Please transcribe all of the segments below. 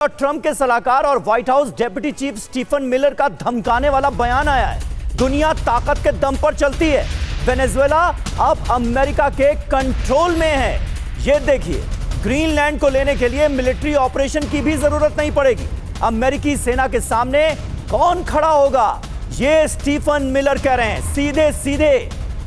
और ट्रंप के सलाहकार और White House deputy chief Stephen Miller का धमकाने वाला बयान आया है। दुनिया ताकत के दम पर चलती है। वेनेजुएला अब अमेरिका के कंट्रोल में है। ये देखिए, ग्रीनलैंड को लेने के लिए मिलिट्री ऑपरेशन की भी जरूरत नहीं पड़ेगी। अमेरिकी सेना के सामने कौन खड़ा होगा, ये स्टीफन मिलर कह रहे हैं। सीधे सीधे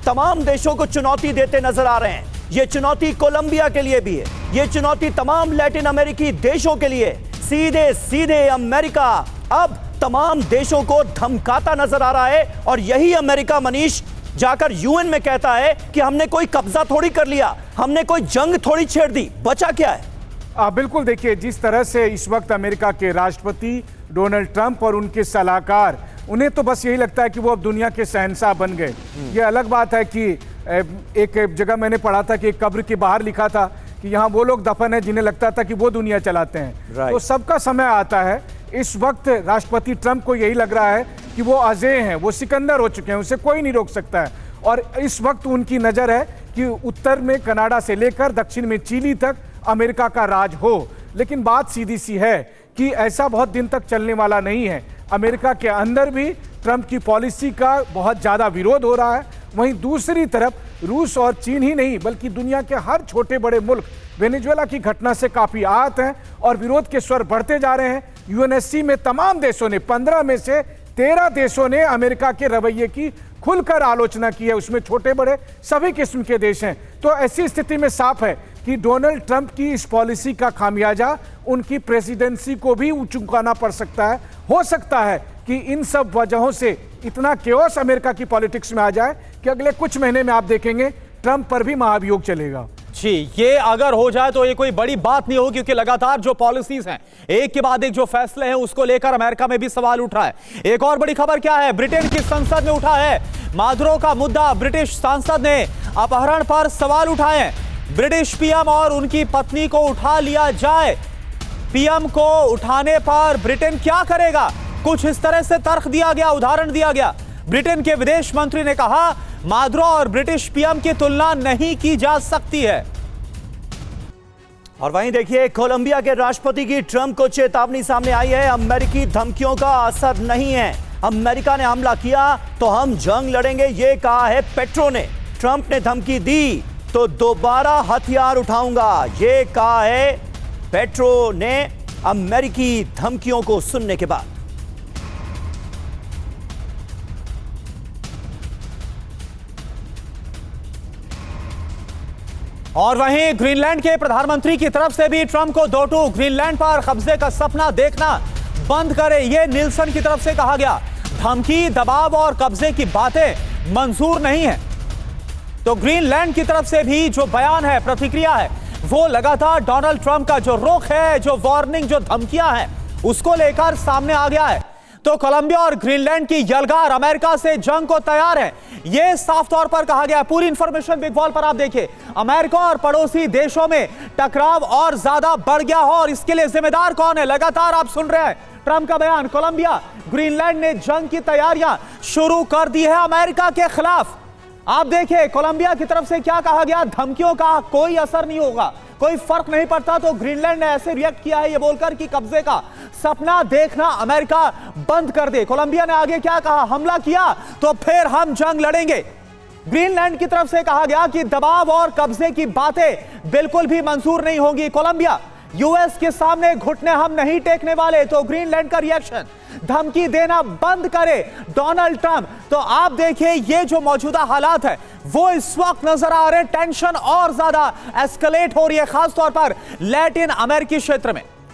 तमाम देशों को चुनौती देते नजर आ रहे हैं। ये चुनौती कोलंबिया के लिए भी है, ये चुनौती तमाम लैटिन अमेरिकी देशों के लिए। सीधे सीधे अमेरिका अब तमाम देशों को धमकाता नजर आ रहा है। और यही अमेरिका मनीष जाकर यूएन में कहता है कि हमने कोई कब्जा थोड़ी कर लिया, हमने कोई जंग थोड़ी छेड़ दी, बचा क्या है। बिल्कुल, देखिए जिस तरह से इस वक्त अमेरिका के राष्ट्रपति डोनाल्ड ट्रंप और उनके सलाहकार, उन्हें तो बस यही लगता है कि वो अब दुनिया के शहंशाह बन गए। ये अलग बात है कि एक जगह मैंने पढ़ा था कि एक कब्र के बाहर लिखा था कि यहाँ वो लोग दफन है जिन्हें लगता था कि वो दुनिया चलाते हैं। तो सबका समय आता है। इस वक्त राष्ट्रपति ट्रंप को यही लग रहा है कि वो अजेय हैं, वो सिकंदर हो चुके हैं, उसे कोई नहीं रोक सकता है। और इस वक्त उनकी नज़र है कि उत्तर में कनाडा से लेकर दक्षिण में चिली तक अमेरिका का राज हो। लेकिन बात सीधी सी है कि ऐसा बहुत दिन तक चलने वाला नहीं है। अमेरिका के अंदर भी ट्रंप की पॉलिसी का बहुत ज़्यादा विरोध हो रहा है। वहीं दूसरी तरफ रूस और चीन ही नहीं बल्कि दुनिया के हर छोटे बड़े मुल्क वेनेजुएला की घटना से काफ़ी आहत हैं और विरोध के स्वर बढ़ते जा रहे हैं। यूएनएससी में तमाम देशों ने, 15 में से 13 देशों ने अमेरिका के रवैये की खुलकर आलोचना की है। उसमें छोटे बड़े सभी किस्म के देश हैं। तो ऐसी स्थिति में साफ है कि डोनाल्ड ट्रंप की इस पॉलिसी का खामियाजा उनकी प्रेसिडेंसी को भी चुकाना पड़ सकता है। हो सकता है कि इन सब वजहों से इतना केओस अमेरिका की पॉलिटिक्स में आ जाए कि अगले कुछ महीने में आप देखेंगे ट्रंप पर भी महाभियोग चलेगा। जी, ये अगर हो जाए तो ये कोई बड़ी बात नहीं होगी, क्योंकि लगातार जो पॉलिसीज हैं, एक के बाद एक जो फैसले हैं, उसको लेकर अमेरिका में भी सवाल उठ रहा है। एक और बड़ी खबर क्या है, ब्रिटेन की संसद में उठा है मादुरो का मुद्दा। ब्रिटिश सांसद ने अपहरण पर सवाल उठाए हैं। ब्रिटिश पीएम और उनकी पत्नी को उठा लिया जाए। पीएम को उठाने पर ब्रिटेन क्या करेगा, कुछ इस तरह से तर्क दिया गया, उदाहरण दिया गया। ब्रिटेन के विदेश मंत्री ने कहा मादुरो और ब्रिटिश पीएम की तुलना नहीं की जा सकती है। और वहीं देखिए, कोलंबिया के राष्ट्रपति की ट्रंप को चेतावनी सामने आई है। अमेरिकी धमकियों का असर नहीं है। अमेरिका ने हमला किया तो हम जंग लड़ेंगे, ये कहा है पेट्रो ने। ट्रंप ने धमकी दी तो दोबारा हथियार उठाऊंगा, ये कहा है पेट्रो ने अमेरिकी धमकियों को सुनने के बाद। और वहीं ग्रीनलैंड के प्रधानमंत्री की तरफ से भी ट्रंप को दो टूक, ग्रीनलैंड पर कब्जे का सपना देखना बंद करे, ये निल्सन की तरफ से कहा गया। धमकी, दबाव और कब्जे की बातें मंजूर नहीं है। तो ग्रीनलैंड की तरफ से भी जो बयान है, प्रतिक्रिया है, वो लगातार डोनाल्ड ट्रंप का जो रुख है, जो वार्निंग, जो धमकियां हैं, उसको लेकर सामने आ गया है। तो कोलंबिया और ग्रीनलैंड की यलगार अमेरिका से जंग को तैयार है, यह साफ तौर पर कहा गया। पूरी इंफॉर्मेशन बिग वॉल पर आप देखिए। अमेरिका और पड़ोसी देशों में टकराव और ज्यादा बढ़ गया हो, और इसके लिए जिम्मेदार कौन है, लगातार आप सुन रहे हैं ट्रंप का बयान। कोलंबिया, ग्रीनलैंड ने जंग की तैयारियां शुरू कर दी है अमेरिका के खिलाफ। आप देखिए कोलंबिया की तरफ से क्या कहा गया, धमकियों का कोई असर नहीं होगा, कोई फर्क नहीं पड़ता। तो ग्रीनलैंड ने ऐसे रिएक्ट किया है ये बोलकर कि कब्जे का सपना देखना अमेरिका बंद कर दे। कोलंबिया ने आगे क्या कहा, हमला किया तो फिर हम जंग लड़ेंगे। ग्रीनलैंड की तरफ से कहा गया कि दबाव और कब्जे की बातें बिल्कुल भी मंजूर नहीं होंगी। कोलंबिया, यूएस के सामने घुटने हम नहीं टेकने वाले। तो ग्रीनलैंड का रिएक्शन, धमकी देना बंद करे डोनाल्ड ट्रंप। तो आप देखिए ये जो मौजूदा हालात है वो इस वक्त नजर आ रहे हैं, टेंशन और ज्यादा एस्केलेट हो रही है, खासतौर पर लैटिन अमेरिकी क्षेत्र में।